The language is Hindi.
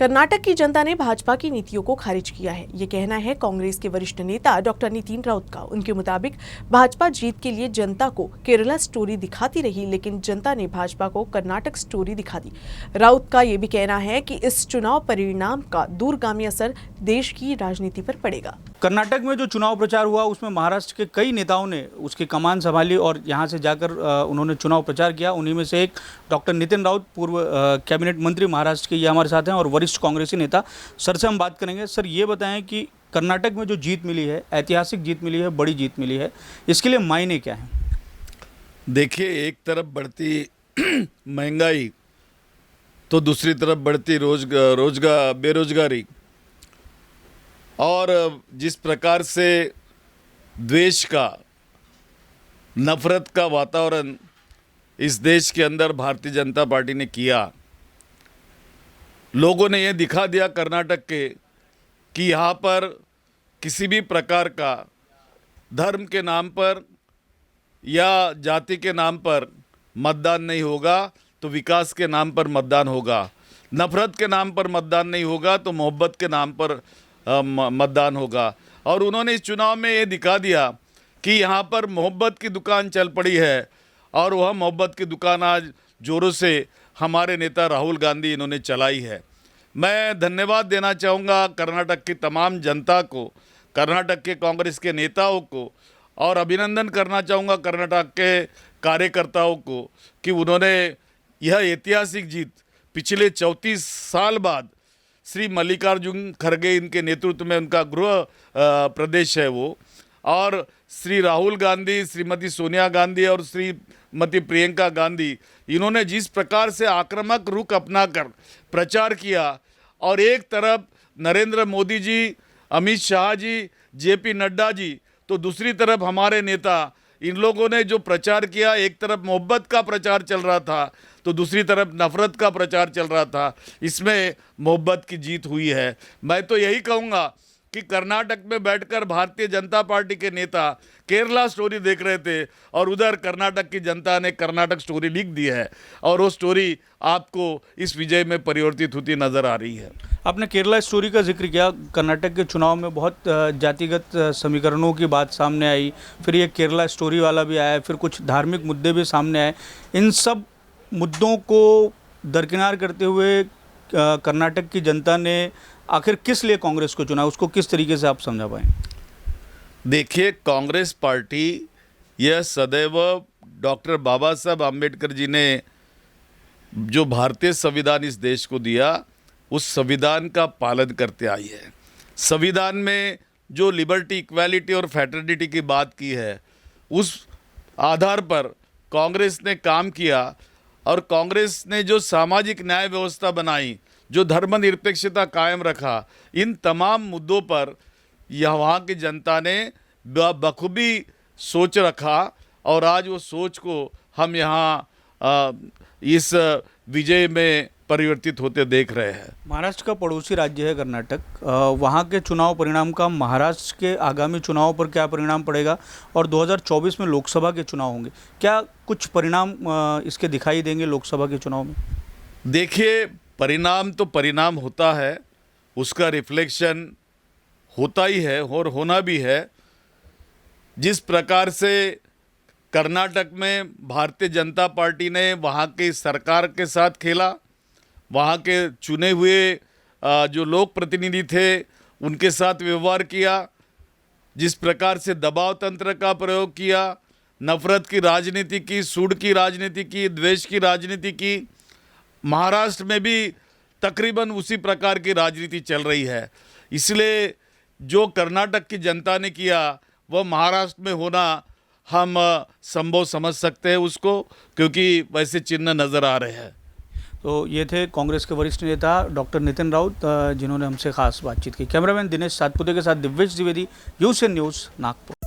कर्नाटक की जनता ने भाजपा की नीतियों को खारिज किया है। ये कहना है कांग्रेस के वरिष्ठ नेता डॉक्टर नितिन राउत का। उनके मुताबिक भाजपा जीत के लिए जनता को केरला स्टोरी दिखाती रही, लेकिन जनता ने भाजपा को कर्नाटक स्टोरी दिखा दी। राउत का ये भी कहना है कि इस चुनाव परिणाम का दूरगामी असर देश की राजनीति पर पड़ेगा। कर्नाटक में जो चुनाव प्रचार हुआ उसमें महाराष्ट्र के कई नेताओं ने उसकी कमान संभाली और यहाँ से जाकर उन्होंने चुनाव प्रचार किया। उन्हीं में से एक डॉक्टर नितिन राउत, पूर्व कैबिनेट मंत्री महाराष्ट्र के, ये हमारे साथ हैं और वरिष्ठ कांग्रेसी नेता। सर से हम बात करेंगे। सर, ये बताएं कि कर्नाटक में जो जीत मिली है, ऐतिहासिक जीत मिली है, बड़ी जीत मिली है, इसके लिए मायने क्या हैं? देखिए, एक तरफ बढ़ती महंगाई तो दूसरी तरफ बढ़ती बेरोजगारी और जिस प्रकार से द्वेष का, नफरत का वातावरण इस देश के अंदर भारतीय जनता पार्टी ने किया, लोगों ने ये दिखा दिया कर्नाटक के कि यहाँ पर किसी भी प्रकार का धर्म के नाम पर या जाति के नाम पर मतदान नहीं होगा तो विकास के नाम पर मतदान होगा, नफरत के नाम पर मतदान नहीं होगा तो मोहब्बत के नाम पर मतदान होगा। और उन्होंने इस चुनाव में ये दिखा दिया कि यहाँ पर मोहब्बत की दुकान चल पड़ी है और वह मोहब्बत की दुकान आज जोरों से हमारे नेता राहुल गांधी इन्होंने चलाई है। मैं धन्यवाद देना चाहूँगा कर्नाटक की तमाम जनता को, कर्नाटक के कांग्रेस के नेताओं को, और अभिनंदन करना चाहूँगा कर्नाटक के कार्यकर्ताओं को कि उन्होंने यह ऐतिहासिक जीत पिछले 34 साल बाद श्री मल्लिकार्जुन खड़गे इनके नेतृत्व में, उनका गृह प्रदेश है वो, और श्री राहुल गांधी, श्रीमती सोनिया गांधी और श्रीमती प्रियंका गांधी, इन्होंने जिस प्रकार से आक्रामक रुख अपनाकर प्रचार किया और एक तरफ नरेंद्र मोदी जी, अमित शाह जी, जेपी नड्डा जी, तो दूसरी तरफ हमारे नेता, इन लोगों ने जो प्रचार किया, एक तरफ मोहब्बत का प्रचार चल रहा था तो दूसरी तरफ नफरत का प्रचार चल रहा था। इसमें मोहब्बत की जीत हुई है। मैं तो यही कहूँगा कि कर्नाटक में बैठकर भारतीय जनता पार्टी के नेता केरला स्टोरी देख रहे थे और उधर कर्नाटक की जनता ने कर्नाटक स्टोरी लिख दी है और वो स्टोरी आपको इस विजय में परिवर्तित होती नज़र आ रही है। आपने केरला स्टोरी का जिक्र किया। कर्नाटक के चुनाव में बहुत जातिगत समीकरणों की बात सामने आई, फिर ये केरला स्टोरी वाला भी आया, फिर कुछ धार्मिक मुद्दे भी सामने आए। इन सब मुद्दों को दरकिनार करते हुए कर्नाटक की जनता ने आखिर किस लिए कांग्रेस को चुना, उसको किस तरीके से आप समझा पाएँ? देखिए, कांग्रेस पार्टी यह सदैव डॉक्टर बाबा साहब आम्बेडकर जी ने जो भारतीय संविधान इस देश को दिया, उस संविधान का पालन करते आई है। संविधान में जो लिबर्टी, इक्वालिटी और फ्रेटर्निटी की बात की है, उस आधार पर कांग्रेस ने काम किया और कांग्रेस ने जो सामाजिक न्याय व्यवस्था बनाई, जो धर्मनिरपेक्षता कायम रखा, इन तमाम मुद्दों पर वहाँ की जनता ने बखूबी सोच रखा और आज वो सोच को हम यहाँ इस विजय में परिवर्तित होते देख रहे हैं। महाराष्ट्र का पड़ोसी राज्य है कर्नाटक, वहाँ के चुनाव परिणाम का महाराष्ट्र के आगामी चुनाव पर क्या परिणाम पड़ेगा और 2024 में लोकसभा के चुनाव होंगे, क्या कुछ परिणाम इसके दिखाई देंगे लोकसभा के चुनाव में? देखिए, परिणाम तो परिणाम होता है, उसका रिफ्लेक्शन होता ही है और होना भी है। जिस प्रकार से कर्नाटक में भारतीय जनता पार्टी ने वहाँ की सरकार के साथ खेला, वहाँ के चुने हुए जो लोक प्रतिनिधि थे उनके साथ व्यवहार किया, जिस प्रकार से दबाव तंत्र का प्रयोग किया, नफरत की राजनीति की, सूड की राजनीति की, द्वेष की राजनीति की, महाराष्ट्र में भी तकरीबन उसी प्रकार की राजनीति चल रही है। इसलिए जो कर्नाटक की जनता ने किया वह महाराष्ट्र में होना हम संभव समझ सकते हैं उसको, क्योंकि वैसे चिन्ह नज़र आ रहे हैं। तो ये थे कांग्रेस के वरिष्ठ नेता डॉक्टर नितिन राउत, जिन्होंने हमसे खास बातचीत की। कैमरामैन दिनेश सातपुते के साथ दिव्येश द्विवेदी, यूएसएन न्यूज़, नागपुर।